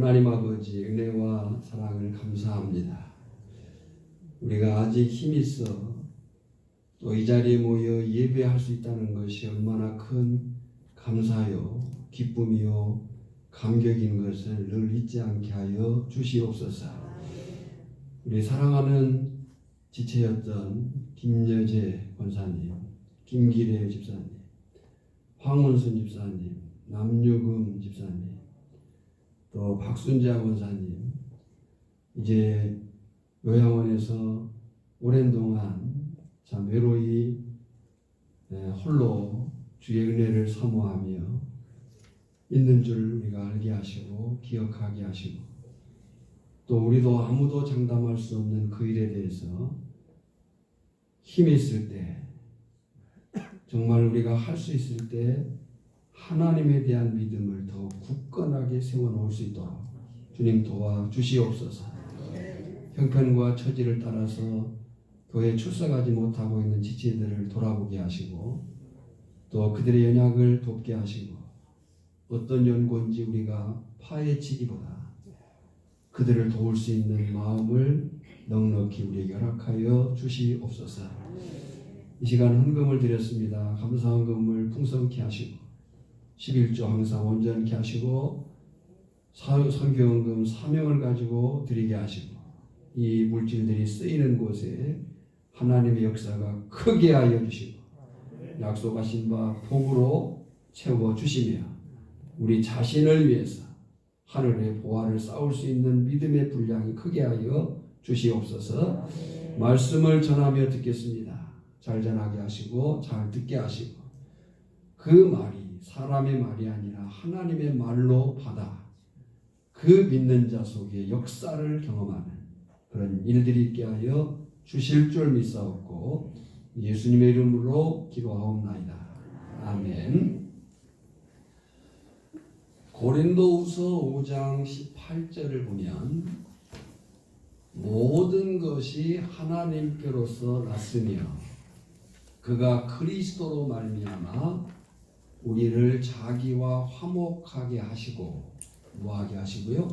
하나님 아버지 은혜와 사랑을 감사합니다. 우리가 아직 힘이 있어 또 이 자리에 모여 예배할 수 있다는 것이 얼마나 큰 감사요 기쁨이요 감격인 것을 늘 잊지 않게 하여 주시옵소서. 우리 사랑하는 지체였던 김여재 권사님, 김기래 집사님, 황원순 집사님, 남유금 집사님, 또 박순자 권사님, 이제 요양원에서 오랜 동안 참 외로이 홀로 주의 은혜를 사모하며 있는 줄 우리가 알게 하시고 기억하게 하시고, 또 우리도 아무도 장담할 수 없는 그 일에 대해서 힘이 있을 때, 정말 우리가 할 수 있을 때 하나님에 대한 믿음을 더 굳건하게 세워놓을 수 있도록 주님 도와주시옵소서. 형편과 처지를 따라서 교회에 출석하지 못하고 있는 지체들을 돌아보게 하시고, 또 그들의 연약을 돕게 하시고, 어떤 연고인지 우리가 파헤치기보다 그들을 도울 수 있는 마음을 넉넉히 우리에게 허락하여 주시옵소서. 이 시간 헌금을 드렸습니다. 감사 헌금을 풍성케 하시고 11조 항상 온전케 하시고 선교헌금 사명을 가지고 드리게 하시고, 이 물질들이 쓰이는 곳에 하나님의 역사가 크게 하여 주시고 약속하신 바 복으로 채워주시며 우리 자신을 위해서 하늘의 보화를 쌓을 수 있는 믿음의 분량이 크게 하여 주시옵소서. 말씀을 전하며 듣겠습니다. 잘 전하게 하시고 잘 듣게 하시고, 그 말이 사람의 말이 아니라 하나님의 말로 받아 그 믿는 자 속에 역사를 경험하는 그런 일들이 있게 하여 주실 줄 믿사옵고 예수님의 이름으로 기도하옵나이다. 아멘. 고린도후서 5장 18절을 보면 모든 것이 하나님께로서 났으며 그가 그리스도로 말미암아 우리를 자기와 화목하게 하시고, 뭐하게 하시고요?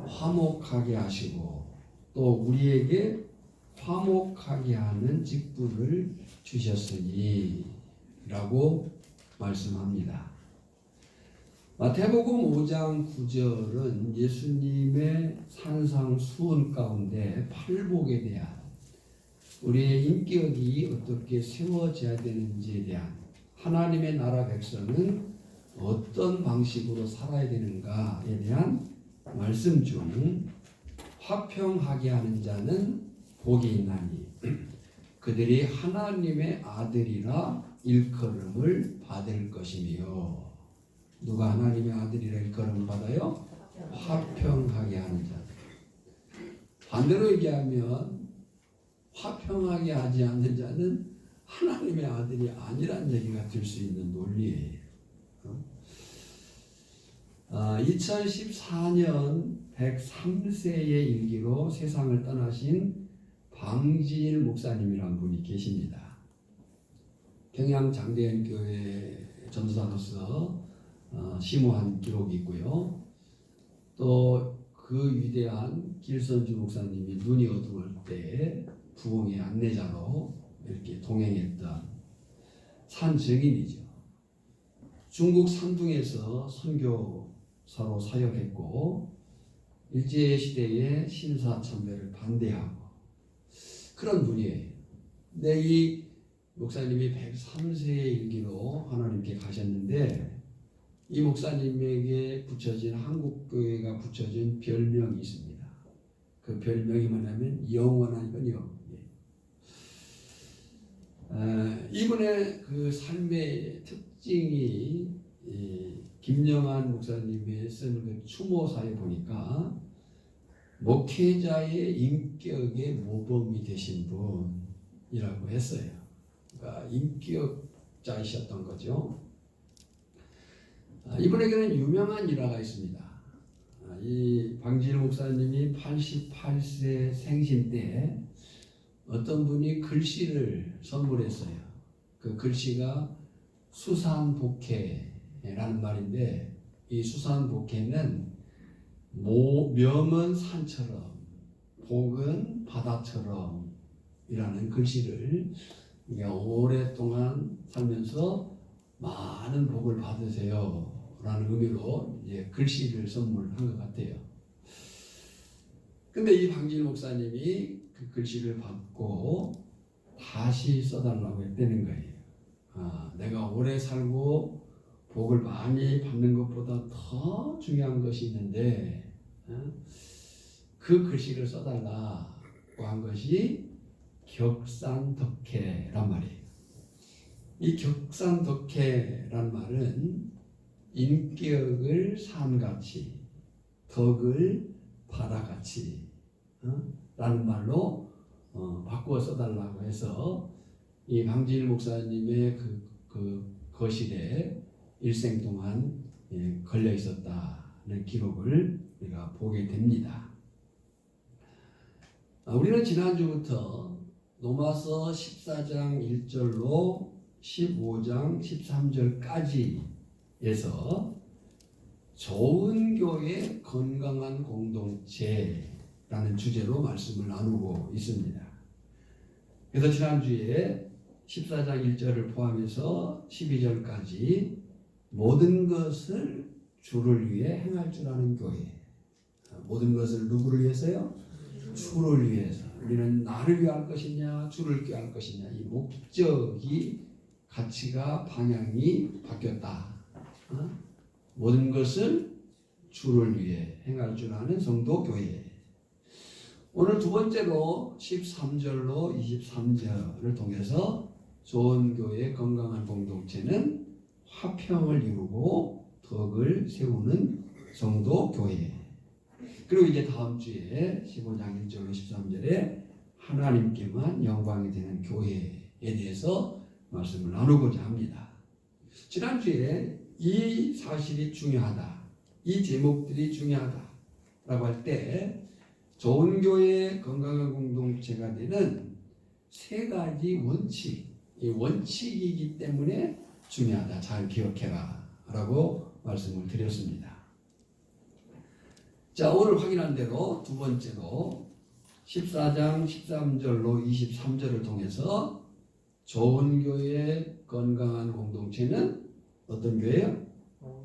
화목하게 하시고, 또 우리에게 화목하게 하는 직분을 주셨으니 라고 말씀합니다. 마태복음 5장 9절은 예수님의 산상수훈 가운데 팔복에 대한, 우리의 인격이 어떻게 세워져야 되는지에 대한, 하나님의 나라 백성은 어떤 방식으로 살아야 되는가에 대한 말씀 중 화평하게 하는 자는 복이 있나니 그들이 하나님의 아들이라 일컬음을 받을 것이며. 누가 하나님의 아들이라 일컬음을 받아요? 화평하게 하는 자. 반대로 얘기하면 화평하게 하지 않는 자는 하나님의 아들이 아니란 얘기가 될 수 있는 논리예요. 2014년 103세의 일기로 세상을 떠나신 방지일 목사님이라는 분이 계십니다. 평양 장대현 교회 전도사로서 심오한 기록이 있고요. 또 그 위대한 길선주 목사님이 눈이 어두울 때 부흥의 안내자로 이렇게 동행했던 산 증인이죠. 중국 산둥에서 선교사로 사역했고 일제시대의 신사참배를 반대하고 그런 분이에요. 근데 이 목사님이 103세의 일기로 하나님께 가셨는데, 이 목사님에게 붙여진, 한국교회가 붙여진 별명이 있습니다. 그 별명이 뭐냐면 영원한 현역. 이분의 그 삶의 특징이 김영한 목사님이 쓴 그 추모사에 보니까 목회자의 인격의 모범이 되신 분이라고 했어요. 그러니까 인격자이셨던 거죠. 이분에게는 유명한 일화가 있습니다. 이 방지일 목사님이 88세 생신 때 어떤 분이 글씨를 선물했어요. 그 글씨가 수산복해라는 말인데, 이 수산복해는 명은 산처럼 복은 바다처럼 이라는 글씨를 오랫동안 살면서 많은 복을 받으세요 라는 의미로 이제 글씨를 선물한 것 같아요. 근데 이 방진일 목사님이 그 글씨를 받고 다시 써달라고 했다는 거예요. 내가 오래 살고 복을 많이 받는 것보다 더 중요한 것이 있는데 그 글씨를 써달라고 한 것이 격산덕혜란 말이에요. 이 격산덕혜란 말은 인격을 산같이 덕을 바다같이 라는 말로 바꾸어 써달라고 해서 이 방진일 목사님의 그 거실에 일생 동안 걸려 있었다는 기록을 우리가 보게 됩니다. 우리는 지난주부터 로마서 14장 1절로 15장 13절까지에서 좋은 교회 건강한 공동체라는 주제로 말씀을 나누고 있습니다. 그래서 지난주에 14장 1절을 포함해서 12절까지 모든 것을 주를 위해 행할 줄 아는 교회. 모든 것을 누구를 위해서요? 주를 위해서. 우리는 나를 위할 것이냐 주를 위할 것이냐 이 목적이 가치가 방향이 바뀌었다. 모든 것을 주를 위해 행할 줄 아는 성도 교회. 오늘 두 번째로 13절로 23절을 통해서 좋은 교회 건강한 공동체는 화평을 이루고 덕을 세우는 성도 교회. 그리고 이제 다음 주에 15장 1절로 13절에 하나님께만 영광이 되는 교회에 대해서 말씀을 나누고자 합니다. 지난주에 이 사실이 중요하다, 이 제목들이 중요하다라고 할 때 좋은 교회 건강한 공동체가 되는 세 가지 원칙, 이 원칙이기 때문에 중요하다, 잘 기억해라 라고 말씀을 드렸습니다. 자, 오늘 확인한 대로 두 번째로 14장 13절로 23절을 통해서 좋은 교회 건강한 공동체는 어떤 교회요?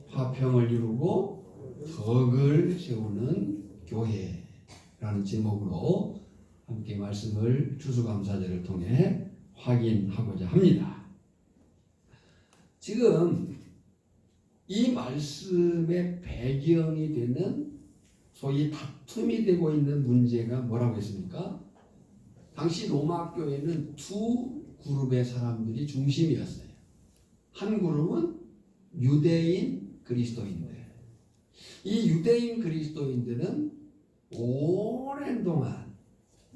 화평을 이루고 덕을 세우는 교회라는 제목으로 함께 말씀을 추수감사절을 통해 확인하고자 합니다. 지금 이 말씀의 배경이 되는 소위 다툼이 되고 있는 문제가 뭐라고 했습니까? 당시 로마 교회는 두 그룹의 사람들이 중심이었어요. 한 그룹은 유대인 그리스도인들. 이 유대인 그리스도인들은 오랜 동안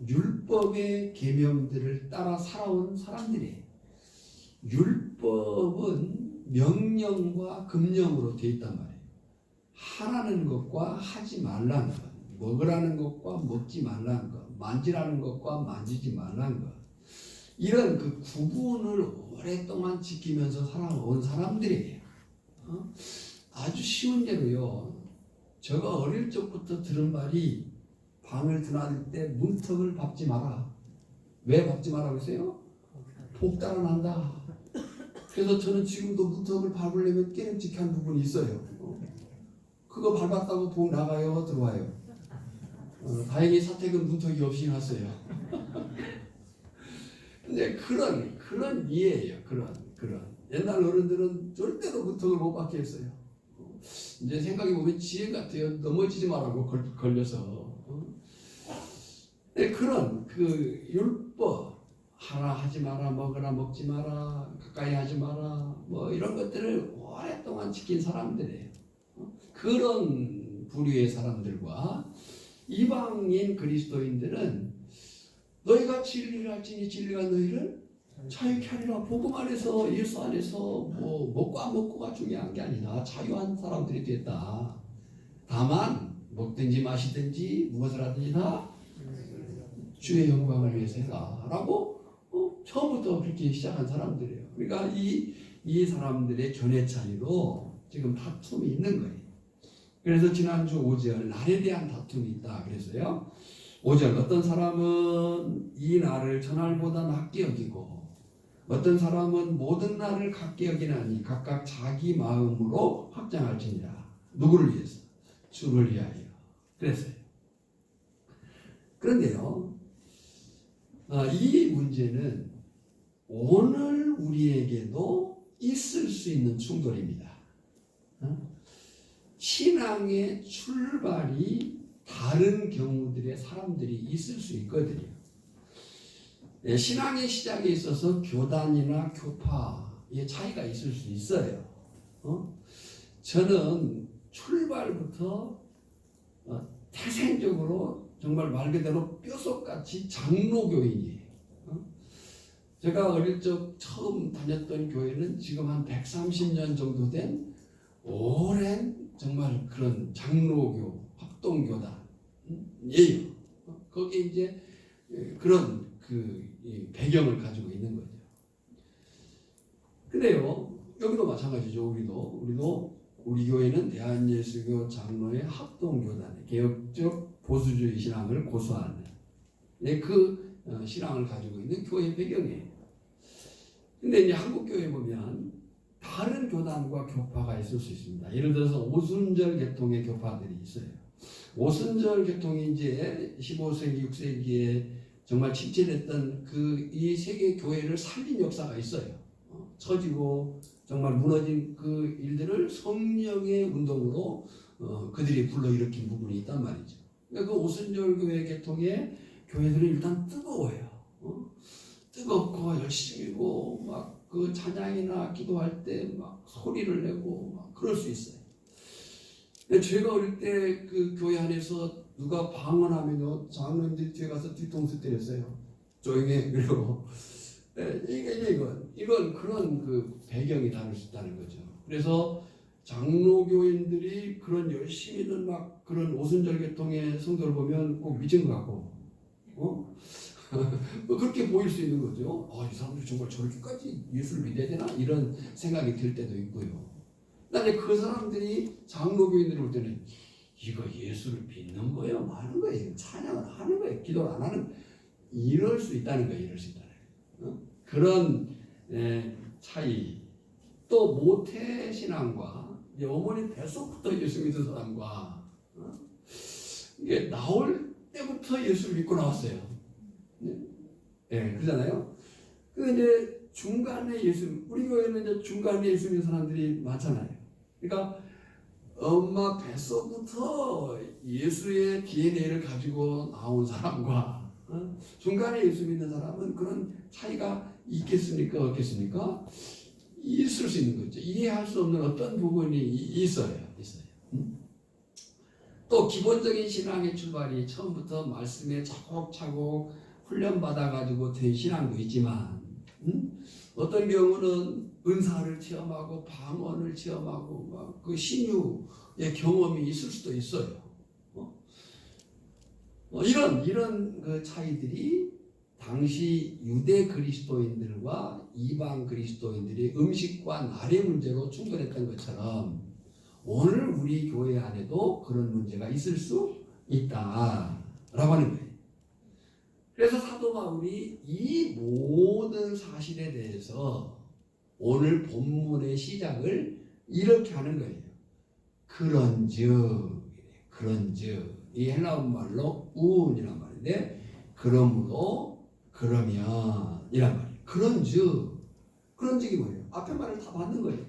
율법의 계명들을 따라 살아온 사람들이에요. 율법은 명령과 금령으로 되어 있단 말이에요. 하라는 것과 하지 말라는 것, 먹으라는 것과 먹지 말라는 것, 만지라는 것과 만지지 말라는 것, 이런 그 구분을 오랫동안 지키면서 살아온 사람들이에요. 아주 쉬운 예로요, 제가 어릴 적부터 들은 말이 방을 드나들 때 문턱을 밟지 마라. 왜 밟지 마라고 했어요? 복 달아난다. 그래서 저는 지금도 문턱을 밟으려면 깨름직한 부분이 있어요. 그거 밟았다고 복 나가요? 들어와요? 다행히 사택은 문턱이 없이 났어요. 근데 그런 이해예요. 그런. 옛날 어른들은 절대로 문턱을 못 받게 했어요. 이제 생각해보면 지혜 같아요. 넘어지지 말라고 걸려서. 그런 그 율법, 하라 하지 마라, 먹으라 먹지 마라, 가까이 하지 마라, 뭐 이런 것들을 오랫동안 지킨 사람들이에요. 그런 부류의 사람들과 이방인 그리스도인들은 너희가 진리를 알지니 진리가 너희를 자유케 하리라. 복음 안에서, 예수 안에서 뭐 먹고 안 먹고가 중요한 게 아니라 자유한 사람들이 됐다. 다만 먹든지 마시든지 무엇을 하든지 다 주의 영광을 위해서 해라 라고 처음부터 그렇게 시작한 사람들이에요. 그러니까 이 사람들의 견해 차이로 지금 다툼이 있는 거예요. 그래서 지난주 5절 날에 대한 다툼이 있다 그랬어요. 5절 어떤 사람은 이 날을 저날보다 낮게 여기고 어떤 사람은 모든 날을 같게 여기나니 각각 자기 마음으로 확장할지니라. 누구를 위해서? 주를 위하여. 그랬어요. 그런데요, 이 문제는 오늘 우리에게도 있을 수 있는 충돌입니다. 신앙의 출발이 다른 경우들의 사람들이 있을 수 있거든요. 신앙의 시작에 있어서 교단이나 교파의 차이가 있을 수 있어요. 저는 출발부터 태생적으로 정말 말 그대로 뼛속같이 장로교인이에요. 제가 어릴 적 처음 다녔던 교회는 지금 한 130년 정도 된 오랜 정말 그런 장로교 합동교단이에요. 거기에 이제 그런 배경을 가지고 있는 거죠. 근데요, 여기도 마찬가지죠. 우리 교회는 대한예수교 장로의 합동교단의 개혁적 보수주의 신앙을 고수하는 그 신앙을 가지고 있는 교회 배경이에요. 근데 이제 한국 교회 보면 다른 교단과 교파가 있을 수 있습니다. 예를 들어서 오순절 계통의 교파들이 있어요. 오순절 계통이 이제 15세기, 6세기에 정말 침체됐던 이 세계 교회를 살린 역사가 있어요. 처지고 정말 무너진 그 일들을 성령의 운동으로 그들이 불러일으킨 부분이 있단 말이죠. 그러니까 그 오순절 교회 계통의 교회들은 일단 뜨거워요. 뜨겁고 열심히고 막 그 찬양이나 기도할 때 막 소리를 내고 막 그럴 수 있어요. 제가 어릴 때 그 교회 안에서 누가 방언하면요, 장로님들이 뒤에 가서 뒤통수 때렸어요. 조용히 해. 그리고 이건 그런 그 배경이 다를 수 있다는 거죠. 그래서 장로교인들이 그런 열심히들 막 그런 오순절 계통의 성도를 보면 꼭 미친 것 같고, 그렇게 보일 수 있는 거죠. 이 사람들이 정말 저렇게까지 예수를 믿어야 되나? 이런 생각이 들 때도 있고요. 근데 그 사람들이 장로교인들이 올 때는 이거 예수를 믿는 거예요? 뭐 하는 거예요? 찬양을 하는 거예요? 기도를 안 하는 거예요? 이럴 수 있다는 거예요. 그런 차이. 또 모태신앙과 어머니 뱃속부터 예수 믿은 사람과 이게 나올 때부터 예수를 믿고 나왔어요. 그러잖아요. 근데 이제 중간에 우리 교회는 이제 중간에 예수 믿는 사람들이 많잖아요. 그러니까 엄마 뱃속부터 예수의 DNA를 가지고 나온 사람과 중간에 예수 믿는 사람은 그런 차이가 있겠습니까? 없겠습니까? 있을 수 있는 거죠. 이해할 수 없는 어떤 부분이 있어요. 또 기본적인 신앙의 출발이 처음부터 말씀에 차곡차곡 훈련받아가지고 된 신앙도 있지만 어떤 경우는 은사를 체험하고 방언을 체험하고 막 그 신유의 경험이 있을 수도 있어요. 이런 그 차이들이 당시 유대 그리스도인들과 이방 그리스도인들이 음식과 날의 문제로 충돌했던 것처럼 오늘 우리 교회 안에도 그런 문제가 있을 수 있다라고 하는 거예요. 그래서 사도 바울이 이 모든 사실에 대해서 오늘 본문의 시작을 이렇게 하는 거예요. 그런즉 이 헬라어 말로 운이란 말인데 그러므로 그러면 이란 말이에요. 그런즉이 뭐예요? 앞에 말을 다 받는 거예요.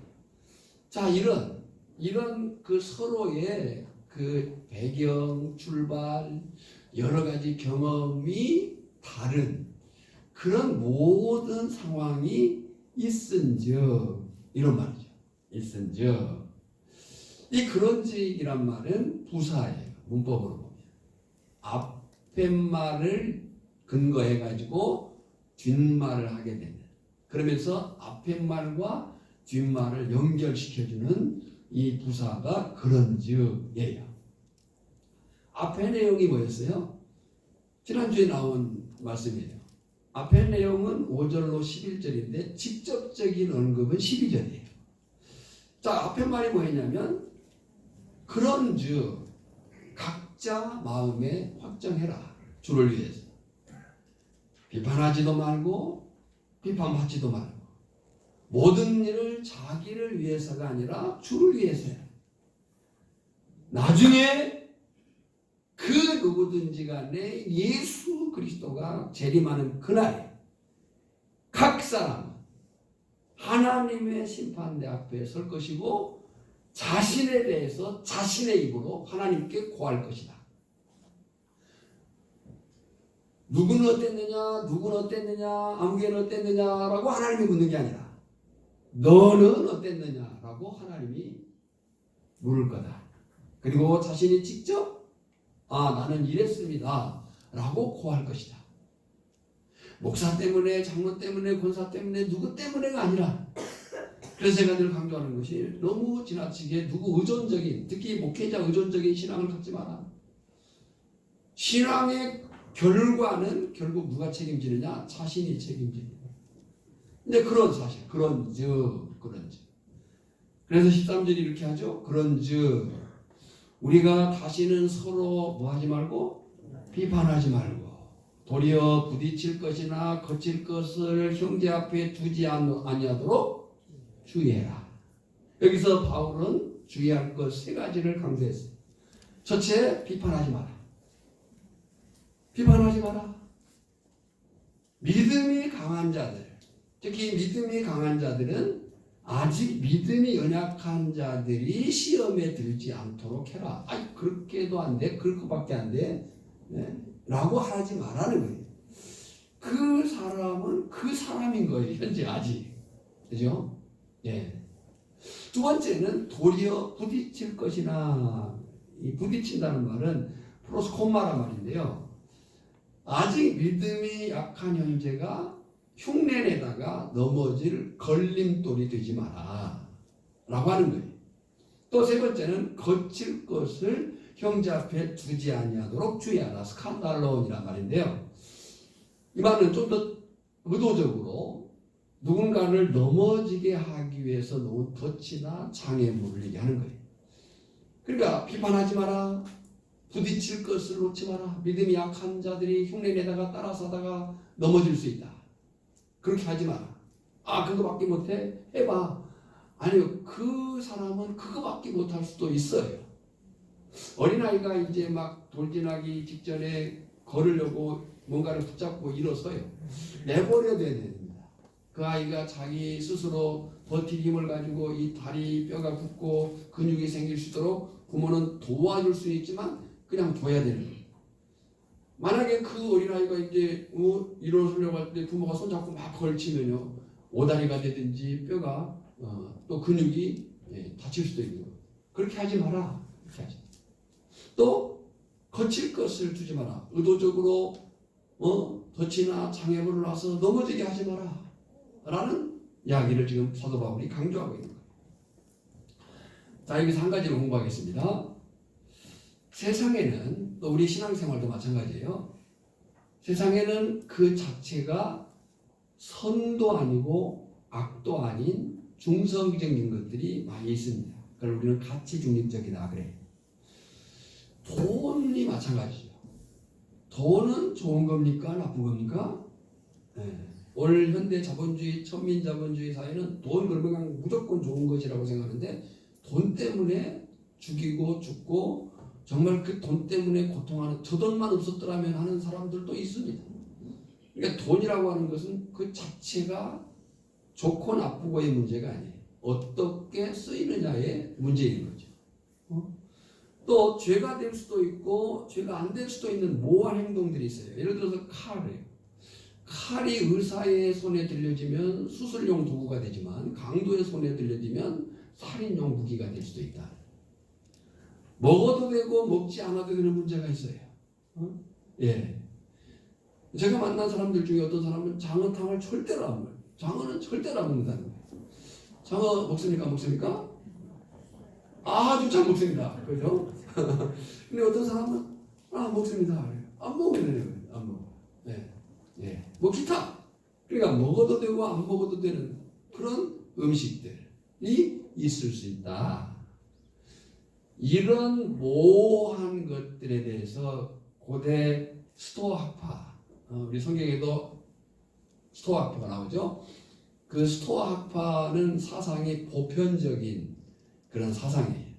자, 이런 그 서로의 그 배경, 출발, 여러 가지 경험이 다른 그런 모든 상황이 있은즉 이런 말이죠. 있은즉 이 그런즉이란 말은 부사예요. 문법으로 보면 앞에 말을 근거해 가지고 뒷말을 하게 되는, 그러면서 앞에 말과 뒷말을 연결시켜주는 이 부사가 그런즉이에요. 앞에 내용이 뭐였어요? 지난주에 나온 말씀이에요. 앞에 내용은 5절로 11절인데 직접적인 언급은 12절이에요. 자, 앞에 말이 뭐였냐면 그런즉 각자 마음에 확정해라. 주를 위해서. 비판하지도 말고 비판받지도 말고 모든 일을 자기를 위해서가 아니라 주를 위해서야. 나중에 그 누구든지 간에 예수 그리스도가 재림하는 그날에 각 사람 하나님의 심판대 앞에 설 것이고 자신에 대해서 자신의 입으로 하나님께 고할 것이다. 누구는 어땠느냐, 누구는 어땠느냐, 아무개는 어땠느냐라고 하나님이 묻는 게 아니라 너는 어땠느냐라고 하나님이 물을 거다. 그리고 자신이 직접 나는 이랬습니다 라고 고할 것이다. 목사 때문에, 장로 때문에, 권사 때문에, 누구 때문에가 아니라. 그래서 제가 늘 강조하는 것이 너무 지나치게 누구 의존적인, 특히 목회자 의존적인 신앙을 갖지 마라. 신앙의 결과는 결국 누가 책임지느냐? 자신이 책임집니다. 근데 그런 사실, 그런즉. 그래서 13절이 이렇게 하죠. 그런즉 우리가 다시는 서로 뭐 하지 말고 비판하지 말고 도리어 부딪힐 것이나 거칠 것을 형제 앞에 두지 아니하도록 주의해라. 여기서 바울은 주의할 것 세 가지를 강조했어요. 첫째, 비판하지 마라. 비판하지 마라. 믿음이 강한 자들, 특히 믿음이 강한 자들은 아직 믿음이 연약한 자들이 시험에 들지 않도록 해라. 아이, 그렇게도 안 돼. 그럴 것밖에 안 돼. 네. 라고 하지 말라는 거예요. 그 사람은 그 사람인 거예요. 현재 아직. 그죠? 예. 두 번째는 도리어 부딪힐 것이나, 이 부딪힌다는 말은 프로스콤마란 말인데요. 아직 믿음이 약한 형제가 흉내내다가 넘어질 걸림돌이 되지 마라 라고 하는 거예요. 또 세 번째는 거칠 것을 형제 앞에 두지 아니하도록 주의하라. 스칸달론이란 말인데요. 이 말은 좀 더 의도적으로 누군가를 넘어지게 하기 위해서 놓은 덫이나 장애물을 얘기하는 거예요. 그러니까 비판하지 마라. 부딪힐 것을 놓지 마라. 믿음이 약한 자들이 흉내내다가 따라서다가 넘어질 수 있다. 그렇게 하지 마라. 그거밖에 못해? 해봐. 아니요, 그 사람은 그거밖에 못할 수도 있어요. 어린아이가 이제 막 돌진하기 직전에 걸으려고 뭔가를 붙잡고 일어서요. 내버려둬야 됩니다. 그 아이가 자기 스스로 버틸 힘을 가지고 이 다리 뼈가 붙고 근육이 생길 수 있도록 부모는 도와줄 수 있지만 그냥 둬야 되는 거예요. 만약에 그 어린아이가 이제 일어서려고 할 때 부모가 손잡고 막 걸치면요, 오다리가 되든지 뼈가 또 근육이 다칠 수도 있는 거예요. 그렇게 하지 마라. 그렇게 하지. 또 거칠 것을 두지 마라. 의도적으로 덫이나 장애물을 놔서 넘어지게 하지 마라 라는 이야기를 지금 사도 바울이 강조하고 있는 거예요. 자, 여기서 한 가지를 공부하겠습니다. 세상에는, 또 우리 신앙생활도 마찬가지예요. 세상에는 그 자체가 선도 아니고 악도 아닌 중성적인 것들이 많이 있습니다. 그걸 우리는 가치 중립적이다 그래. 돈이 마찬가지죠. 돈은 좋은 겁니까? 나쁜 겁니까? 네. 오늘 현대 자본주의, 천민자본주의 사회는 돈 그러면 그냥 무조건 좋은 것이라고 생각하는데 돈 때문에 죽이고 죽고 정말 그 돈 때문에 고통하는, 저 돈만 없었더라면 하는 사람들도 있습니다. 그러니까 돈이라고 하는 것은 그 자체가 좋고 나쁘고의 문제가 아니에요. 어떻게 쓰이느냐의 문제인 거죠. 또 죄가 될 수도 있고 죄가 안 될 수도 있는 모호한 행동들이 있어요. 예를 들어서 칼이에요. 칼이 의사의 손에 들려지면 수술용 도구가 되지만 강도의 손에 들려지면 살인용 무기가 될 수도 있다. 먹어도 되고 먹지 않아도 되는 문제가 있어요. 예. 제가 만난 사람들 중에 어떤 사람은 장어탕을 절대로 안 먹어요. 장어는 절대로 안 먹는다는 거예요. 장어 먹습니까? 먹습니까? 아주 잘 먹습니다. 그죠? 근데 어떤 사람은 먹습니다. 안 먹어야 되는 거예요. 안 먹어. 예. 예. 뭐 기타. 그러니까 먹어도 되고 안 먹어도 되는 그런 음식들이 있을 수 있다. 이런 모호한 것들에 대해서 고대 스토아학파, 우리 성경에도 스토아학파가 나오죠. 그 스토아학파는 사상이 보편적인 그런 사상이에요.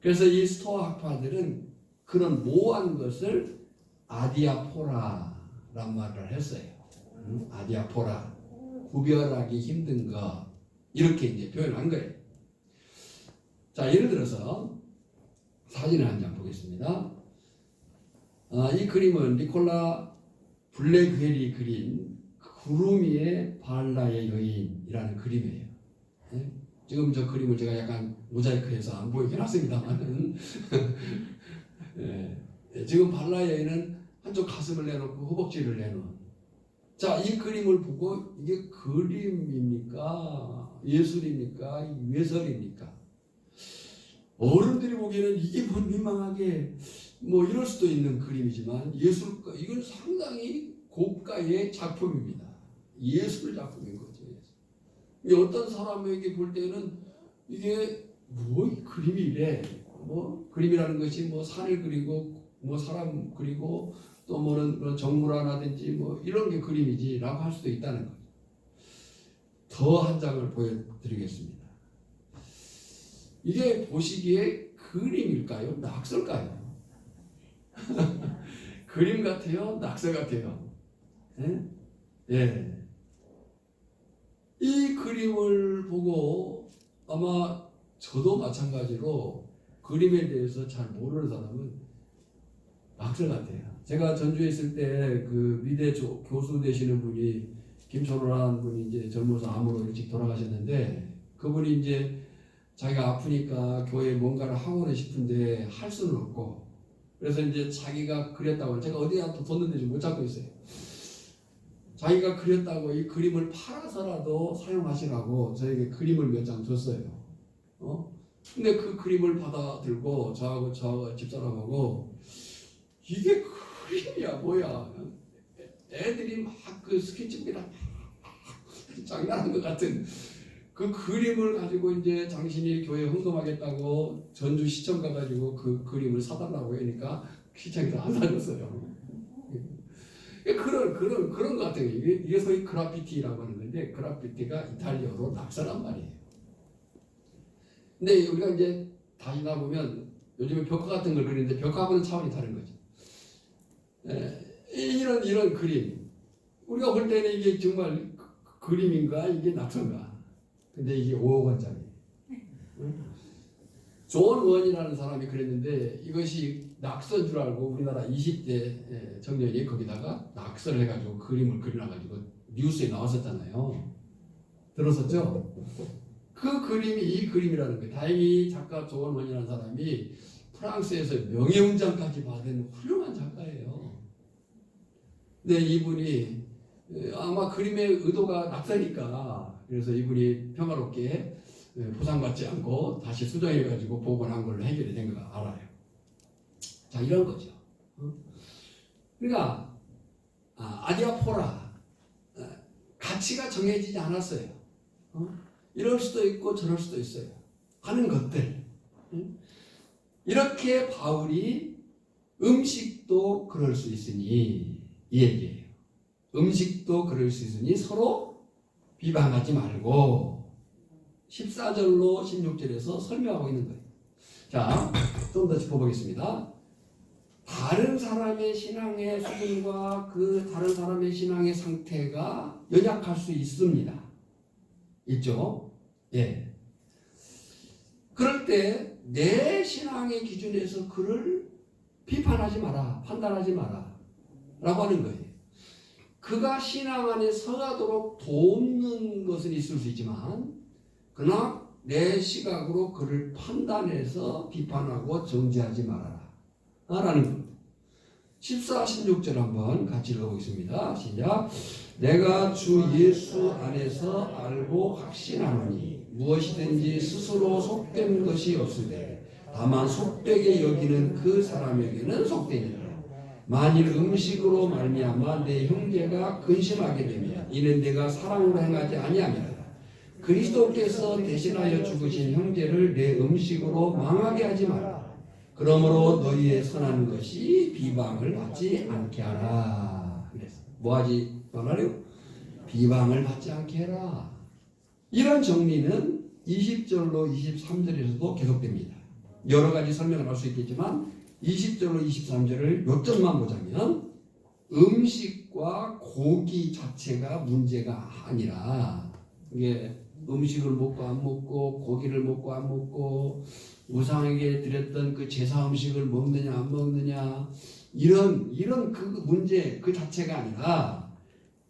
그래서 이 스토아학파들은 그런 모호한 것을 아디아포라란 말을 했어요. 아디아포라, 구별하기 힘든 것, 이렇게 이제 표현한 거예요. 자, 예를 들어서 사진을 한 장 보겠습니다. 이 그림은 니콜라 블랙웰이 그린 구름 위의 발라의 여인이라는 그림이에요. 네? 지금 저 그림을 제가 약간 모자이크해서 안 보이게 해놨습니다만 네. 지금 발라의 여인은 한쪽 가슴을 내놓고 허벅지를 내놓은, 자, 이 그림을 보고 이게 그림입니까? 예술입니까? 외설입니까? 어른들이 보기에는 이게 뭔 민망하게 뭐 이럴 수도 있는 그림이지만 예술가, 이건 상당히 고가의 작품입니다. 예술 작품인 거죠. 어떤 사람에게 볼 때는 이게 뭐 그림이 이래, 뭐 그림이라는 것이 뭐 산을 그리고 뭐 사람 그리고 또 뭐는 정물화라든지 뭐 이런 게 그림이지라고 할 수도 있다는 거죠. 더 한 장을 보여드리겠습니다. 이게 보시기에 그림일까요? 낙서일까요? 그림 같아요? 낙서 같아요? 예? 예. 이 그림을 보고 아마 저도 마찬가지로 그림에 대해서 잘 모르는 사람은 낙서 같아요. 제가 전주에 있을 때 그 미대 교수 되시는 분이 김철호라는 분이 이제 젊어서 암으로 일찍 돌아가셨는데, 그분이 이제 자기가 아프니까 교회에 뭔가를 하고는 싶은데 할 수는 없고, 그래서 이제 자기가 그렸다고, 제가 어디에 뒀는데 좀 못 찾고 있어요. 자기가 그렸다고 이 그림을 팔아서라도 사용하시라고 저에게 그림을 몇 장 줬어요. 근데 그 그림을 받아들고 저하고 집사람하고 이게 그림이야 뭐야, 애들이 막 그 스케치북이랑 장난하는 것 같은 그 그림을 가지고 이제 당신이 교회 헌금하겠다고 전주시청 가가지고 그 그림을 사달라고 하니까 시청에서 안 사줬어요. 그런 것 같아요. 이게 소위 그래피티라고 하는 건데, 그래피티가 이탈리아로 낙서란 말이에요. 근데 우리가 이제 다시 나보면 요즘에 벽화 같은 걸 그리는데 벽화하고는 차원이 다른 거죠. 이런 그림, 우리가 볼 때는 이게 정말 그림인가 이게 낙서인가? 근데 이게 5억 원짜리. 존 원이라는 사람이 그랬는데 이것이 낙서인 줄 알고 우리나라 20대 청년이 거기다가 낙서를 해가지고 그림을 그려놔가지고 뉴스에 나왔었잖아요. 들었었죠? 그 그림이 이 그림이라는 거예요. 다행히 작가 존 원이라는 사람이 프랑스에서 명예훈장까지 받은 훌륭한 작가예요. 근데 이분이 아마 그림의 의도가 낙서니까, 그래서 이분이 평화롭게 보상받지 않고 다시 수정해가지고 복원한 걸로 해결이 된 거 알아요. 자, 이런 거죠. 그러니까 아디아포라, 가치가 정해지지 않았어요. 이럴 수도 있고 저럴 수도 있어요. 하는 것들. 이렇게 바울이 음식도 그럴 수 있으니, 이 얘기예요. 음식도 그럴 수 있으니 서로 비방하지 말고, 14절로 16절에서 설명하고 있는 거예요. 자, 좀 더 짚어보겠습니다. 다른 사람의 신앙의 수준과 그 다른 사람의 신앙의 상태가 연약할 수 있습니다. 있죠? 예. 그럴 때 내 신앙의 기준에서 그를 비판하지 마라, 판단하지 마라 라고 하는 거예요. 그가 신앙 안에 서가도록 돕는 것은 있을 수 있지만, 그러나 내 시각으로 그를 판단해서 비판하고 정죄하지 말아라 라는 겁니다. 14, 16절 한번 같이 읽어보겠습니다. 시작. 내가 주 예수 안에서 알고 확신하노니 무엇이든지 스스로 속된 것이 없으되 다만 속되게 여기는 그 사람에게는 속되니라. 만일 음식으로 말미암아 내 형제가 근심하게 되면 이는 내가 사랑으로 행하지 아니함이라. 그리스도께서 대신하여 죽으신 형제를 내 음식으로 망하게 하지 마라. 그러므로 너희의 선한 것이 비방을 받지 않게 하라. 그래서 뭐하지 말아요? 비방을 받지 않게 해라. 이런 정리는 20절로 23절에서도 계속됩니다. 여러 가지 설명을 할 수 있겠지만 20절로 23절을 요점만 보자면 음식과 고기 자체가 문제가 아니라 이게 음식을 먹고 안 먹고 고기를 먹고 안 먹고 우상에게 드렸던 그 제사 음식을 먹느냐 안 먹느냐 이런 그 문제 그 자체가 아니라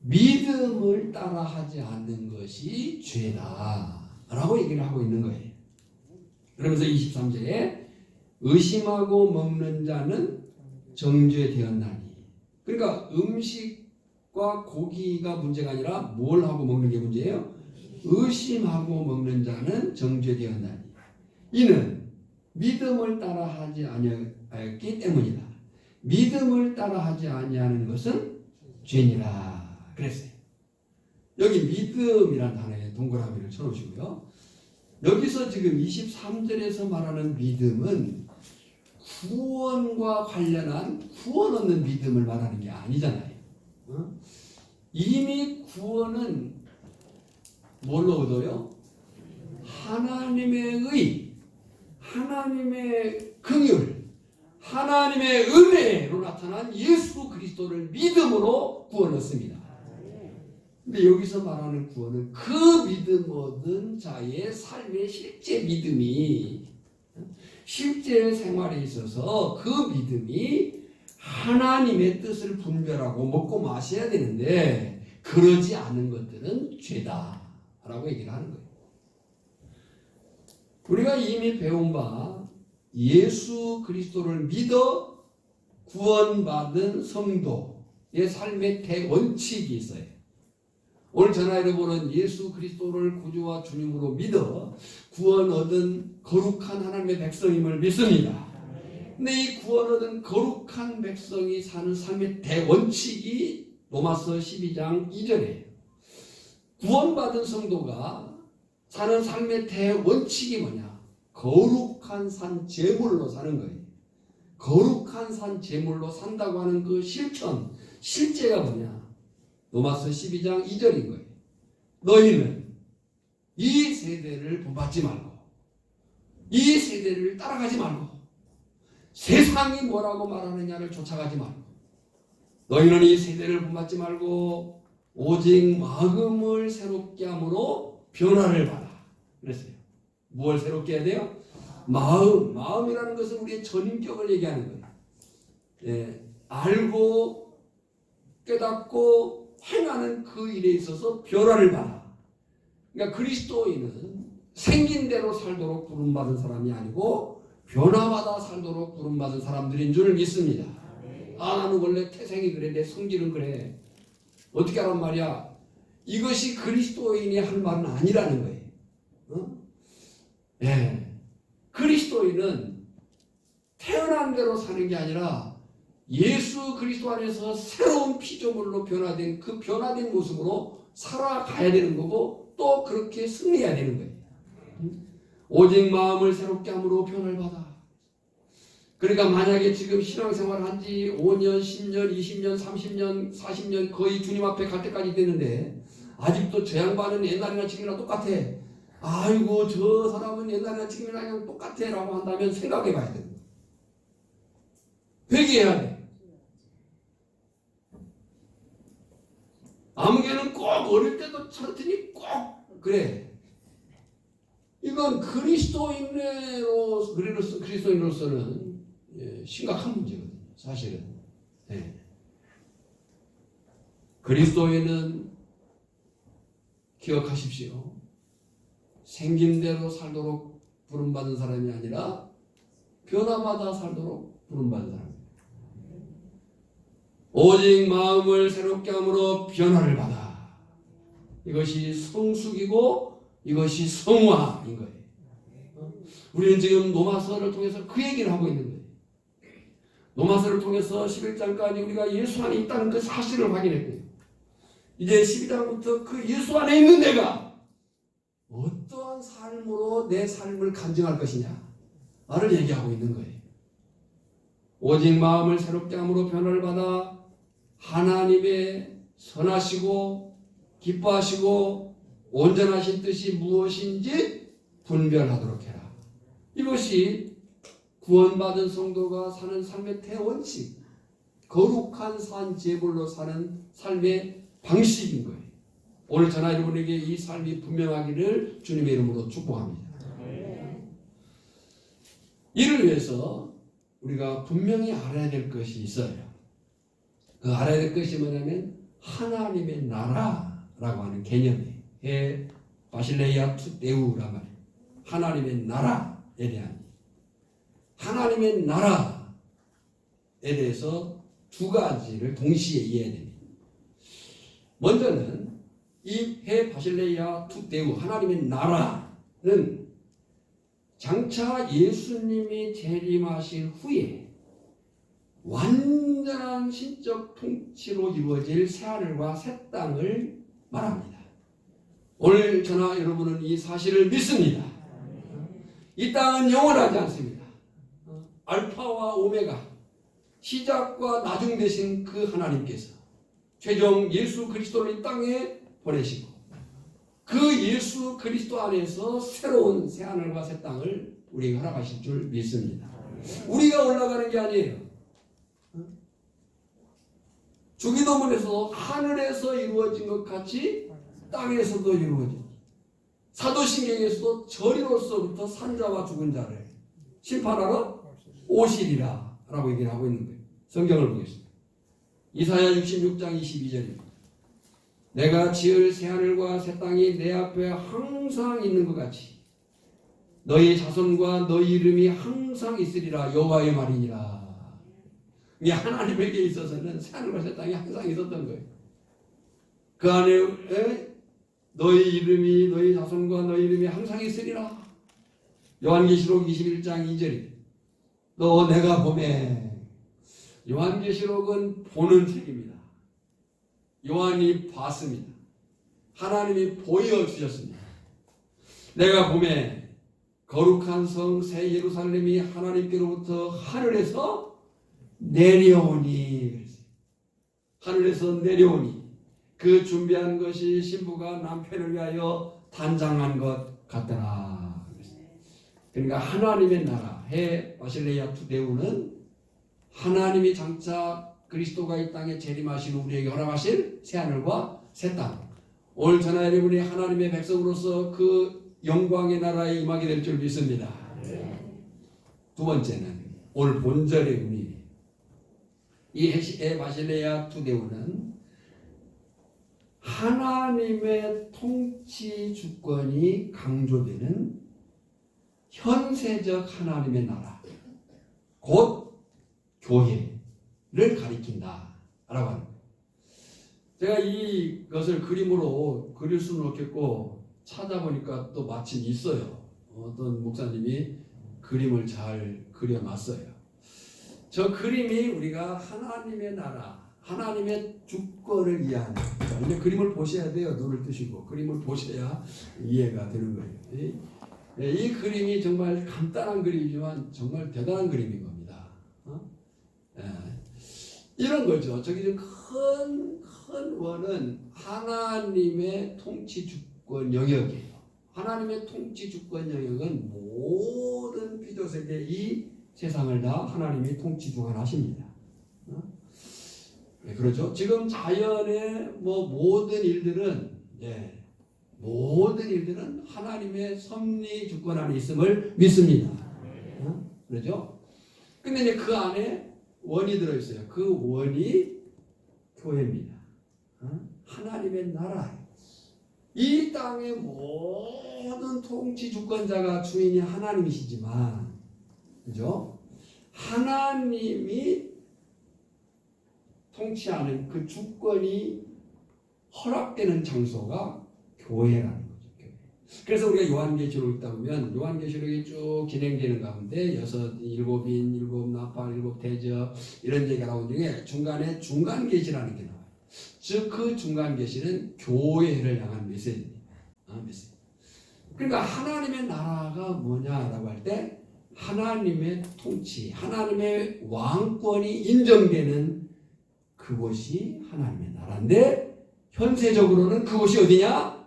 믿음을 따라하지 않는 것이 죄다라고 얘기를 하고 있는 거예요. 그러면서 23절에 의심하고 먹는 자는 정죄되었나니, 그러니까 음식과 고기가 문제가 아니라 뭘 하고 먹는 게 문제예요? 의심하고 먹는 자는 정죄되었나니, 이는 믿음을 따라하지 아니하였기 때문이다. 믿음을 따라하지 아니하는 것은 죄니라 그랬어요. 여기 믿음이라는 단어에 동그라미를 쳐놓으시고요. 여기서 지금 23절에서 말하는 믿음은 구원과 관련한 구원 얻는 믿음을 말하는 게 아니잖아요. 이미 구원은 뭘로 얻어요? 하나님의 의, 하나님의 긍휼, 하나님의 은혜로 나타난 예수 그리스도를 믿음으로 구원 얻습니다. 근데 여기서 말하는 구원은 그 믿음 얻은 자의 삶의 실제 믿음이, 실제 생활에 있어서 그 믿음이 하나님의 뜻을 분별하고 먹고 마셔야 되는데 그러지 않은 것들은 죄다라고 얘기를 하는 거예요. 우리가 이미 배운 바 예수 그리스도를 믿어 구원받은 성도의 삶의 대원칙이 있어요. 오늘 저나 여러분은 예수 그리스도를 구주와 주님으로 믿어 구원 얻은 거룩한 하나님의 백성임을 믿습니다. 근데 이 구원 얻은 거룩한 백성이 사는 삶의 대원칙이 로마서 12장 2절이에요. 구원받은 성도가 사는 삶의 대원칙이 뭐냐? 거룩한 산 제물로 사는 거예요. 거룩한 산 제물로 산다고 하는 그 실천, 실제가 뭐냐? 로마서 12장 2절인 거예요. 너희는 이 세대를 본받지 말고 이 세대를 따라가지 말고 세상이 뭐라고 말하느냐를 쫓아가지 말고 너희는 이 세대를 본받지 말고 오직 마음을 새롭게 함으로 변화를 받아. 그랬어요. 뭘 새롭게 해야 돼요? 마음이라는 것은 우리의 전인격을 얘기하는 거예요. 예, 알고 깨닫고 행하는 그 일에 있어서 변화를 받아. 그러니까 그리스도인은 생긴 대로 살도록 부름받은 사람이 아니고 변화받아 살도록 부름받은 사람들인 줄 믿습니다. 아, 나는 원래 태생이 그래, 내 성질은 그래. 어떻게 하란 말이야? 이것이 그리스도인이 할 말은 아니라는 거예요. 예. 그리스도인은 태어난 대로 사는 게 아니라 예수 그리스도 안에서 새로운 피조물로 변화된 그 변화된 모습으로 살아가야 되는 거고 또 그렇게 승리해야 되는 거예요. 오직 마음을 새롭게 함으로 변화를 받아. 그러니까 만약에 지금 신앙생활을 한 지 5년, 10년, 20년, 30년, 40년 거의 주님 앞에 갈 때까지 됐는데 아직도 저 양반은 옛날이나 지금이나 똑같아. 아이고 저 사람은 옛날이나 지금이나 그냥 똑같아 라고 한다면 생각해 봐야 돼요. 회개해야 돼. 아무개는 꼭 어릴 때도 저랬더니 꼭 그래. 이건 그리스도인으로서는 심각한 문제거든요. 사실은. 네. 그리스도인은 기억하십시오. 생긴 대로 살도록 부름받은 사람이 아니라 변화마다 살도록 부름받은 사람입니다. 오직 마음을 새롭게 함으로 변화를 받아. 이것이 성숙이고 이것이 성화인 거예요. 우리는 지금 로마서를 통해서 그 얘기를 하고 있는 거예요. 로마서를 통해서 11장까지 우리가 예수 안에 있다는 그 사실을 확인했고요. 이제 12장부터 그 예수 안에 있는 내가 어떠한 삶으로 내 삶을 간증할 것이냐 를 얘기하고 있는 거예요. 오직 마음을 새롭게 함으로 변화를 받아 하나님의 선하시고 기뻐하시고 온전하신 뜻이 무엇인지 분별하도록 해라. 이것이 구원받은 성도가 사는 삶의 대원칙, 거룩한 산 제물로 사는 삶의 방식인 거예요. 오늘 저나 여러분에게 이 삶이 분명하기를 주님의 이름으로 축복합니다. 이를 위해서 우리가 분명히 알아야 될 것이 있어요. 그 알아야 될 것이 뭐냐면 하나님의 나라라고 하는 개념이에요. 바실레이아 투 데우란 말이에요. 하나님의 나라에 대한, 하나님의 나라에 대해서 두 가지를 동시에 이해해야 됩니다. 먼저는 이 해 바실레이아 투 데우, 하나님의 나라는 장차 예수님이 재림하신 후에 완전한 신적 통치로 이루어질 새하늘과 새 땅을 말합니다. 오늘 저나 여러분은 이 사실을 믿습니다. 이 땅은 영원하지 않습니다. 알파와 오메가, 시작과 나중 되신 그 하나님께서 최종 예수 그리스도를 이 땅에 보내시고 그 예수 그리스도 안에서 새로운 새하늘과 새 땅을 우리에게 허락하실 줄 믿습니다. 우리가 올라가는 게 아니에요. 주기도문에서 하늘에서 이루어진 것 같이 땅에서도 이루어진, 사도신경에서도 저리로서부터 산자와 죽은 자를 심판하러 오시리라 라고 얘기를 하고 있는 거예요. 성경을 보겠습니다. 이사야 66장 22절입니다. 내가 지을 새하늘과 새 땅이 내 앞에 항상 있는 것 같이 너희 자손과 너희 이름이 항상 있으리라 여호와의 말이니라. 이 하나님에게 있어서는 새하늘과 새 땅이 항상 있었던 거예요. 그 안에 너희 이름이, 너희 자손과 너희 이름이 항상 있으리라. 요한계시록 21장 2절입니다. 너 내가 보매. 요한계시록은 보는 책입니다. 요한이 봤습니다. 하나님이 보여주셨습니다. 내가 보매 거룩한 성 새 예루살렘이 하나님께로부터 하늘에서 내려오니, 하늘에서 내려오니 그 준비한 것이 신부가 남편을 위하여 단장한 것 같더라. 그러니까 하나님의 나라, 해 바실레이아 투 데우는 하나님이 장차 그리스도가 이 땅에 재림하신 우리에게 허락하실 새하늘과 새 땅, 오늘 저나 여러분이 하나님의 백성으로서 그 영광의 나라에 임하게 될 줄 믿습니다. 두 번째는 오늘 본절의 의미, 이 해 바실레이아 투 데우는 하나님의 통치 주권이 강조되는 현세적 하나님의 나라, 곧 교회를 가리킨다 라고 하는 거예요. 제가 이것을 그림으로 그릴 수는 없겠고 찾아보니까 또 마침 있어요. 어떤 목사님이 그림을 잘 그려놨어요. 저 그림이 우리가 하나님의 나라, 하나님의 주권을 이해하는, 이제 그림을 보셔야 돼요. 눈을 뜨시고 그림을 보셔야 이해가 되는 거예요. 이 그림이 정말 간단한 그림이지만 정말 대단한 그림인 겁니다. 이런 거죠. 저기 큰 원은 하나님의 통치 주권 영역이에요. 하나님의 통치 주권 영역은 모든 피조세계 이 세상을 다 하나님이 통치 주관하십니다. 그렇죠. 지금 자연의 모든 일들은 모든 일들은 하나님의 섭리 주권 안에 있음을 믿습니다. 그렇죠? 근데 이제 그 안에 원이 들어있어요. 그 원이 교회입니다. 하나님의 나라예요. 이 땅의 모든 통치 주권자가 주인이 하나님이시지만, 그죠? 하나님이 통치하는 그 주권이 허락되는 장소가 교회라는 거죠. 교회. 그래서 우리가 요한계시록 읽다 보면 요한계시록이 쭉 진행되는 가운데 6, 7인, 7 나팔, 7 대접 이런 얘기가 나온 중에 중간에 중간계시라는 게 나와요. 즉 그 중간계시는 교회를 향한 메시지입니다. 메시지. 그러니까 하나님의 나라가 뭐냐라고 할 때 하나님의 통치, 하나님의 왕권이 인정되는 그곳이 하나님의 나라인데 현세적으로는 그곳이 어디냐?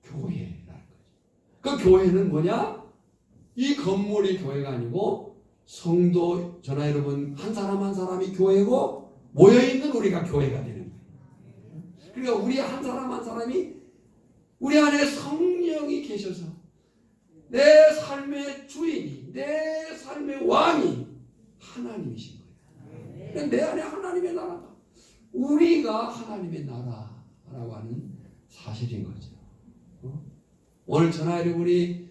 교회라는 거죠. 그 교회는 뭐냐? 이 건물이 교회가 아니고 성도, 저나 여러분 한 사람 한 사람이 교회고 모여있는 우리가 교회가 되는 거예요. 그러니까 우리 한 사람 한 사람이 우리 안에 성령이 계셔서 내 삶의 주인이, 내 삶의 왕이 하나님이신 거예요. 내 안에 하나님의 나라다. 우리가 하나님의 나라라고 하는 사실인 거죠. 오늘 전화 여러분이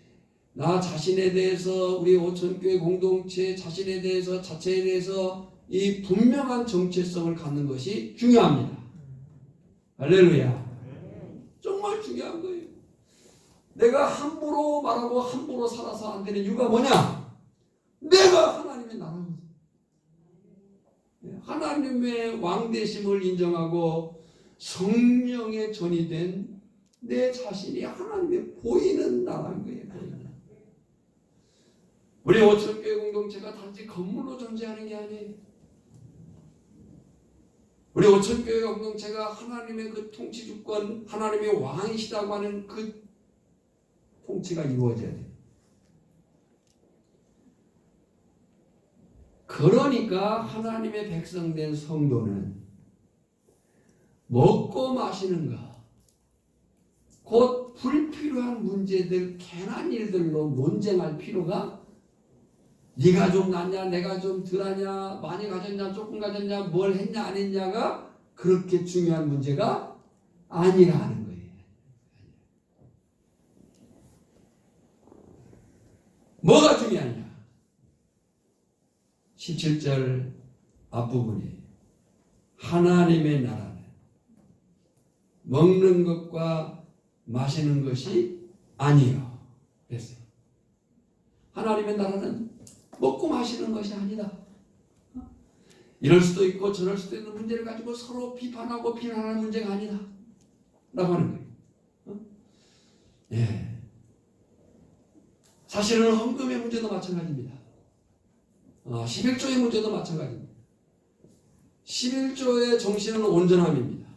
나 자신에 대해서, 우리 오천교회 공동체 자신에 대해서, 자체에 대해서 이 분명한 정체성을 갖는 것이 중요합니다. 할렐루야. 정말 중요한 거예요. 내가 함부로 말하고 함부로 살아서 안 되는 이유가 뭐냐? 내가 하나님의 나라거든. 하나님의 왕되심을 인정하고 성령의 전이 된 내 자신이 하나님의 보이는 나라인 거예요. 보이는. 우리 오천교회 공동체가 단지 건물로 존재하는 게 아니에요. 우리 오천교회 공동체가 하나님의 그 통치 주권, 하나님의 왕이시다고 하는 그 통치가 이루어져야 돼요. 그러니까 하나님의 백성된 성도는 먹고 마시는 것, 곧 불필요한 문제들, 괜한 일들로 논쟁할 필요가, 네가 좀 낫냐, 내가 좀 덜하냐, 많이 가졌냐, 조금 가졌냐, 뭘 했냐, 안 했냐가 그렇게 중요한 문제가 아니라는 거예요. 뭐가 중요하냐? 17절 앞부분에 하나님의 나라는 먹는 것과 마시는 것이 아니요. 그랬어요. 하나님의 나라는 먹고 마시는 것이 아니다. 이럴 수도 있고 저럴 수도 있는 문제를 가지고 서로 비판하고 비난하는 문제가 아니다 라고 하는 거예요. 예. 사실은 헌금의 문제도 마찬가지입니다. 11조의 문제도 마찬가지입니다. 11조의 정신은 온전함입니다.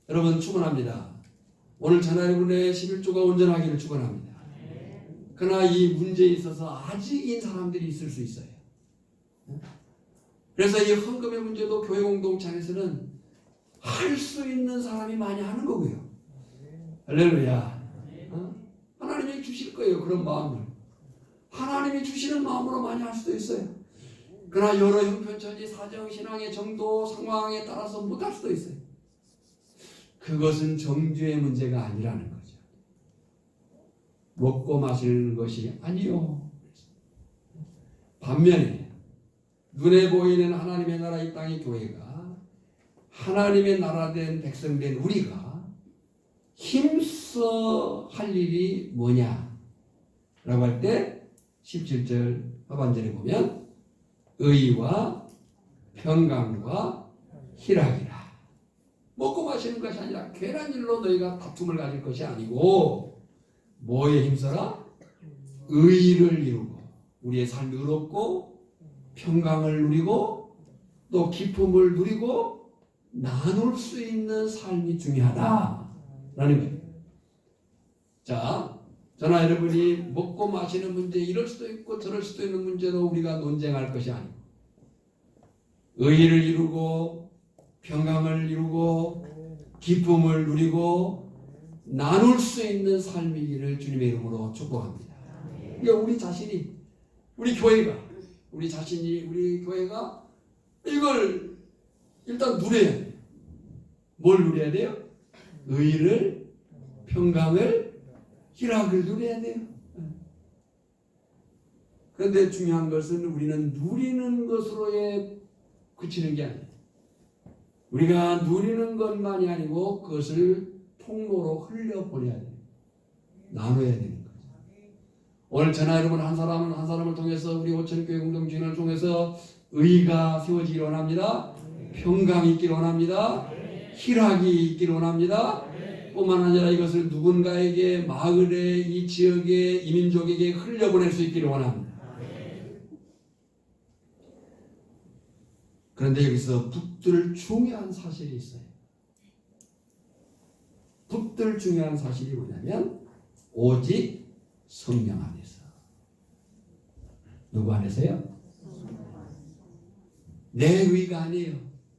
여러분 축원합니다. 오늘 전화 여러분의 11조가 온전하기를 축원합니다. 그러나 이 문제에 있어서 아직인 사람들이 있을 수 있어요. 그래서 이 헌금의 문제도 교회 공동체 안에서는 할 수 있는 사람이 많이 하는 거고요. 할렐루야. 하나님이 주실 거예요. 그런 마음을. 하나님이 주시는 마음으로 많이 할 수도 있어요. 그러나 여러 형편처지 사정, 신앙의 정도, 상황에 따라서 못할 수도 있어요. 그것은 정죄의 문제가 아니라는 거죠. 먹고 마시는 것이 아니요. 반면에 눈에 보이는 하나님의 나라 이 땅의 교회가 하나님의 나라된 백성된 우리가 힘써 할 일이 뭐냐 라고 할 때 17절 하반절에 보면 의와 평강과 희락이라. 먹고 마시는 것이 아니라 괜한 일로 너희가 다툼을 가질 것이 아니고 뭐에 힘써라? 의를 이루고 우리의 삶이 의롭고 평강을 누리고 또 기쁨을 누리고 나눌 수 있는 삶이 중요하다라는 거예요. 자, 저나 여러분이 먹고 마시는 문제 이럴 수도 있고 저럴 수도 있는 문제로 우리가 논쟁할 것이 아니고 의를 이루고 평강을 이루고 기쁨을 누리고 나눌 수 있는 삶이기를 주님의 이름으로 축복합니다. 그러니까 우리 자신이, 우리 교회가, 우리 자신이, 우리 교회가 이걸 일단 누려야 돼요. 뭘 누려야 돼요? 의를, 평강을, 희락을 누려야 돼요. 그런데 중요한 것은 우리는 누리는 것으로의 그치는 게 아니에요. 우리가 누리는 것만이 아니고 그것을 통로로 흘려보내야 돼요. 나눠야 되는 거죠. 오늘 저나 여러분 한 사람은 한 사람을 통해서 우리 오천교회 공동체를 통해서 의가 세워지기를 원합니다. 평강이 있기를 원합니다. 희락이 있기를 원합니다. 뿐만 아니라 이것을 누군가에게, 마을에, 이 지역에, 이민족에게 흘려보낼 수 있기를 원합니다. 그런데 여기서 붙들 중요한 사실이 있어요. 붙들 중요한 사실이 뭐냐면 오직 성령 안에서. 누구 안에서요? 내 의가 아니에요.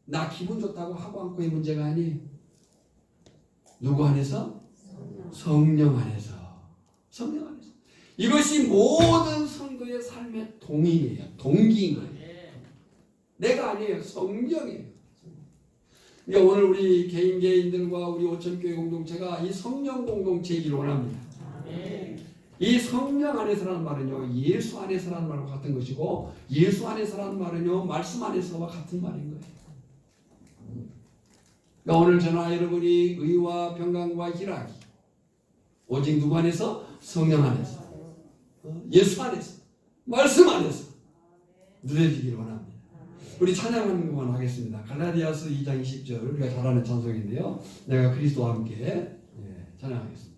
나 기분 좋다고 하고 않고의 문제가 아니에요. 누구 안에서? 성령 안에서. 성령 안에서. 이것이 모든 성도의 삶의 동인이에요. 동기인 거예요. 내가 아니에요. 성령이에요. 그러니까 오늘 우리 개인들과 우리 오천교회 공동체가 이 성령 공동체이기를 원합니다. 이 성령 안에서라는 말은요, 예수 안에서라는 말과 같은 것이고, 예수 안에서라는 말은요, 말씀 안에서와 같은 말인 거예요. 그러니까 오늘 저나 여러분이 의와 평강과 희락이 오직 누구 안에서? 성령 안에서, 예수 안에서, 말씀 안에서 누려지기를 원합니다. 우리 찬양하는 것만 하겠습니다. 갈라디아서 2장 20절 우리가 잘 아는 찬송인데요. 내가 그리스도와 함께 찬양하겠습니다.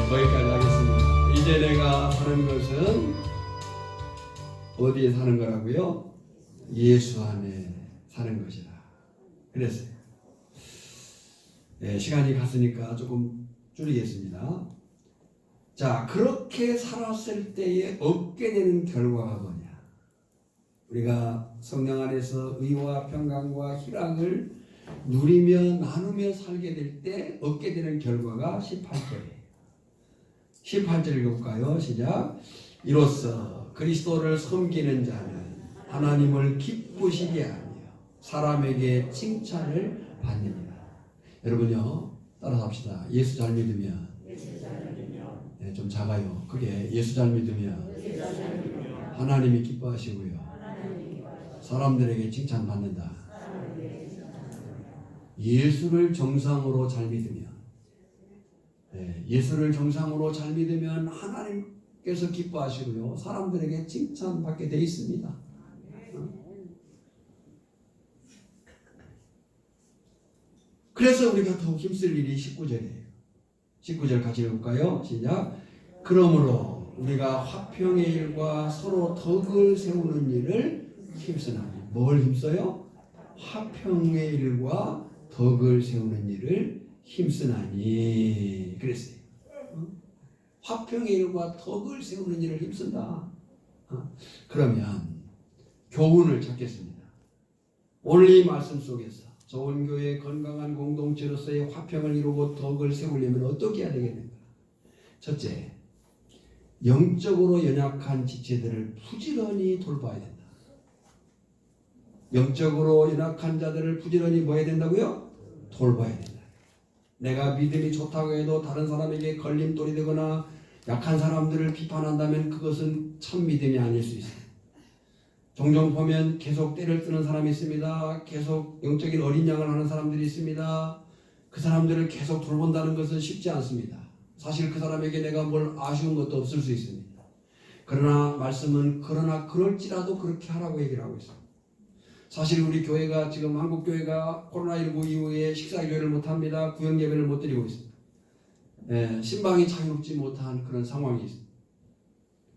거기까지 하겠습니다. 이제 내가 사는 것은 어디에 사는 거라고요? 예수 안에 사는 것이다. 그랬어요. 시간이 갔으니까 조금 줄이겠습니다. 자, 그렇게 살았을 때에 얻게 되는 결과가 뭐냐? 우리가 성령 안에서 의와 평강과 희락을 누리며 나누며 살게 될 때 얻게 되는 결과가 18절이에요. 18절 읽어볼까요? 시작. 이로써 그리스도를 섬기는 자는 하나님을 기쁘시게 하며 사람에게 칭찬을 받느니라. 여러분요, 따라서 합시다. 예수 잘 믿으면, 네, 좀 작아요. 그게 예수 잘 믿으면 하나님이 기뻐하시고요, 사람들에게 칭찬받는다. 예수를 정상으로 잘 믿으면, 예수를 정상으로 잘 믿으면 하나님께서 기뻐하시고요, 사람들에게 칭찬받게 돼 있습니다. 그래서 우리가 더욱 힘쓸 일이 19절이에요. 19절 같이 읽을까요? 시작. 그러므로 우리가 화평의 일과 서로 덕을 세우는 일을 힘쓰나니. 뭘 힘써요? 화평의 일과 덕을 세우는 일을 힘쓰나니. 그랬어요. 화평의 일과 덕을 세우는 일을 힘쓴다. 그러면 교훈을 찾겠습니다. 오늘 이 말씀 속에서 좋은 교회, 건강한 공동체로서의 화평을 이루고 덕을 세우려면 어떻게 해야 되겠는가? 첫째, 영적으로 연약한 지체들을 부지런히 돌봐야 된다. 영적으로 연약한 자들을 부지런히 뭐 해야 된다고요? 돌봐야 된다. 내가 믿음이 좋다고 해도 다른 사람에게 걸림돌이 되거나 약한 사람들을 비판한다면 그것은 참 믿음이 아닐 수 있어요. 종종 보면 계속 때를 쓰는 사람이 있습니다. 계속 영적인 어린 양을 하는 사람들이 있습니다. 그 사람들을 계속 돌본다는 것은 쉽지 않습니다. 사실 그 사람에게 내가 뭘 아쉬운 것도 없을 수 있습니다. 그러나 말씀은 그럴지라도 그렇게 하라고 얘기를 하고 있습니다. 사실 우리 교회가 지금 한국교회가 코로나19 이후에 식사교회를 못합니다. 구역예배를 못 드리고 있습니다. 신방이 자유롭지 못한 그런 상황이 있습니다.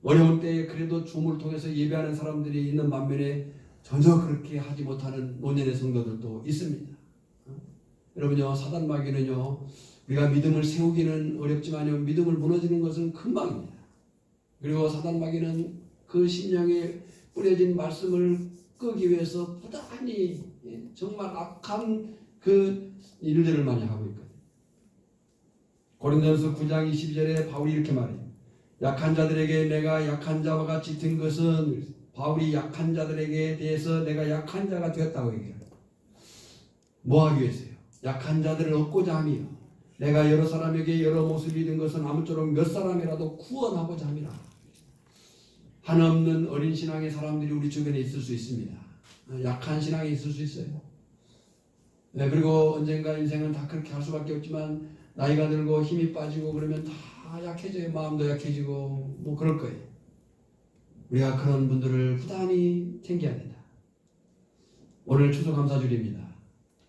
어려운 때에 그래도 줌을 통해서 예배하는 사람들이 있는 반면에 전혀 그렇게 하지 못하는 노년의 성도들도 있습니다. 여러분요, 사단 마귀는요, 우리가 믿음을 세우기는 어렵지만요, 믿음을 무너지는 것은 금방입니다. 그리고 사단 마귀는 그 심령에 뿌려진 말씀을 끄기 위해서 부단히 정말 악한 그 일들을 많이 하고 있거든요. 고린도전서 9장 22절에 바울이 이렇게 말해요. 약한 자들에게 내가 약한 자와 같이 된 것은, 바울이 약한 자들에게 대해서 내가 약한 자가 되었다고 얘기해요. 뭐 하기 위해서요? 약한 자들을 얻고자 함이요. 내가 여러 사람에게 여러 모습이 된 것은 아무쪼록 몇 사람이라도 구원하고자 함이라. 한없는 어린 신앙의 사람들이 우리 주변에 있을 수 있습니다. 약한 신앙이 있을 수 있어요. 그리고 언젠가 인생은 다 그렇게 할 수밖에 없지만 나이가 들고 힘이 빠지고 그러면 다 약해져요. 마음도 약해지고 뭐 그럴 거예요. 우리가 그런 분들을 부단히 챙겨야 된다. 오늘 추수감사주일입니다.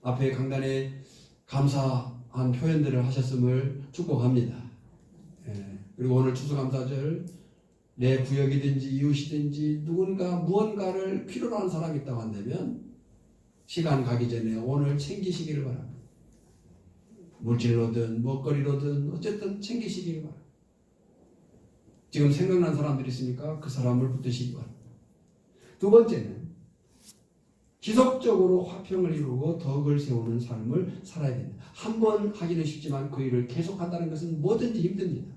앞에 강단에 감사한 표현들을 하셨음을 축복합니다. 그리고 오늘 추수감사절 내 구역이든지 이웃이든지 누군가 무언가를 필요로 하는 사람이 있다고 한다면 시간 가기 전에 오늘 챙기시기를 바랍니다. 물질로든 먹거리로든 어쨌든 챙기시기를 바랍니다. 지금 생각난 사람들이 있으니까 그 사람을 붙드시기 바랍니다. 두 번째는 지속적으로 화평을 이루고 덕을 세우는 삶을 살아야 됩니다. 한 번 하기는 쉽지만 그 일을 계속한다는 것은 뭐든지 힘듭니다.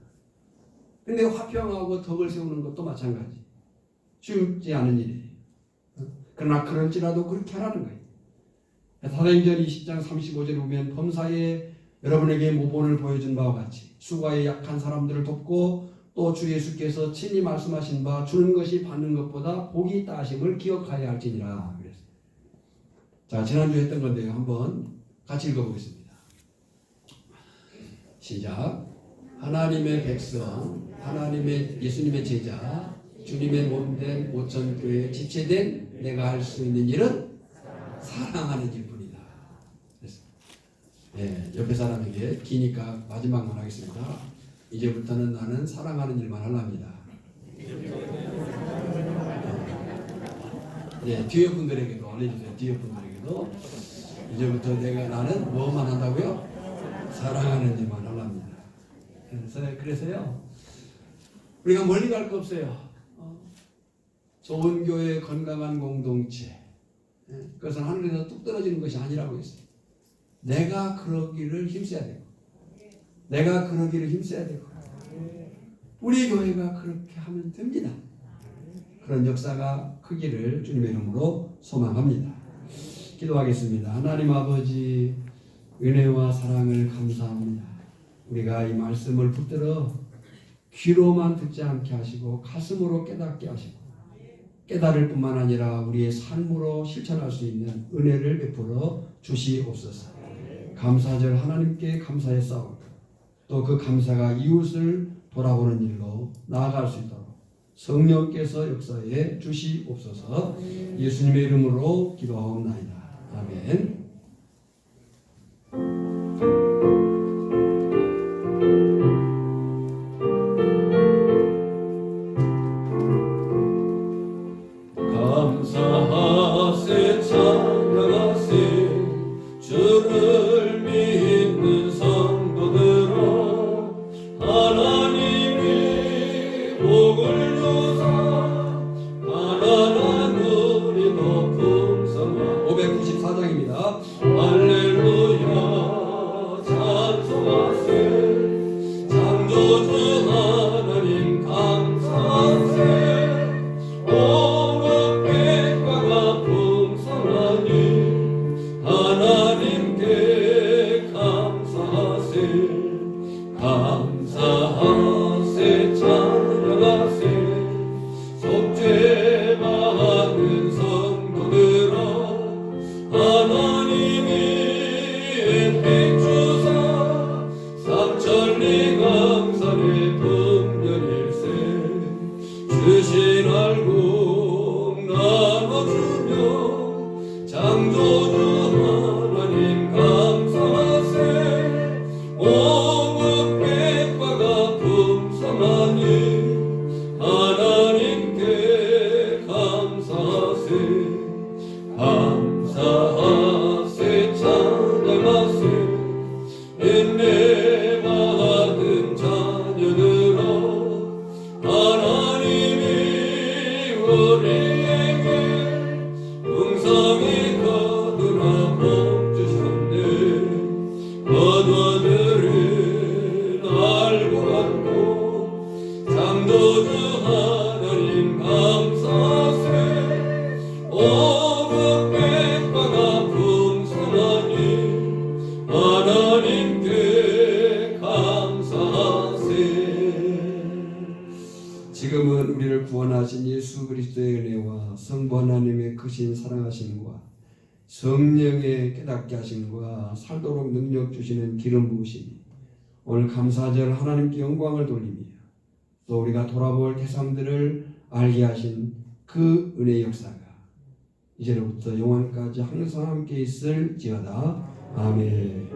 근데 화평하고 덕을 세우는 것도 마찬가지. 쉽지 않은 일이에요. 그러나 그럴지라도 그렇게 하라는 거예요. 사도행전 20장 35절에 보면 범사에 여러분에게 모본을 보여준 바와 같이 수고에 약한 사람들을 돕고 또 주 예수께서 친히 말씀하신 바 주는 것이 받는 것보다 복이 있다 하심을 기억하여야 할지니라 그랬어요. 자, 지난주에 했던 건데요. 한번 같이 읽어보겠습니다. 시작. 하나님의 백성, 하나님의 예수님의 제자, 주님의 몸된 오천교회에 지체된 내가 할 수 있는 일은 사랑하는 일뿐이다. 옆에 사람에게 기니까 마지막만 하겠습니다. 이제부터는 나는 사랑하는 일만 하랍니다. 뒤에 분들에게도 알려주세요. 뒤에 분들에게도 이제부터 나는 뭐만 한다고요? 사랑하는 일만 하랍니다. 그래서요, 우리가 멀리 갈 거 없어요. 좋은 교회, 건강한 공동체, 그것은 하늘에서 뚝 떨어지는 것이 아니라고 했어요. 내가 그러기를 힘써야 되고, 내가 그러기를 힘써야 되고, 우리 교회가 그렇게 하면 됩니다. 그런 역사가 크기를 주님의 이름으로 소망합니다. 기도하겠습니다. 하나님 아버지, 은혜와 사랑을 감사합니다. 우리가 이 말씀을 붙들어 귀로만 듣지 않게 하시고 가슴으로 깨닫게 하시고 깨달을 뿐만 아니라 우리의 삶으로 실천할 수 있는 은혜를 베풀어 주시옵소서. 감사절 하나님께 감사의 싸움, 또 그 감사가 이웃을 돌아보는 일로 나아갈 수 있도록 성령께서 역사해 주시옵소서. 예수님의 이름으로 기도하옵나이다. 아멘. 감사하세 찬양하세 주를 믿는 성도들아 하나님이 복을 주사 하나님 우리도 풍성한 594장입니다. 할렐루야 세상이 거두나 복 주셨네. 거두어들을 알고 안고 창조주 하나님 감사세. 오복백과가 풍성하니 하나님께 감사하세. 지금은 우리를 구원하신 예수 그리스도의 은혜와 성부 하나님의 크신 사랑하심과 성령의 깨닫게 하심과 살도록 능력 주시는 기름 부으심이 오늘 감사절 하나님께 영광을 돌리며 또 우리가 돌아볼 대상들을 알게 하신 그 은혜의 역사가 이제로부터 영원까지 항상 함께 있을지어다. 아멘.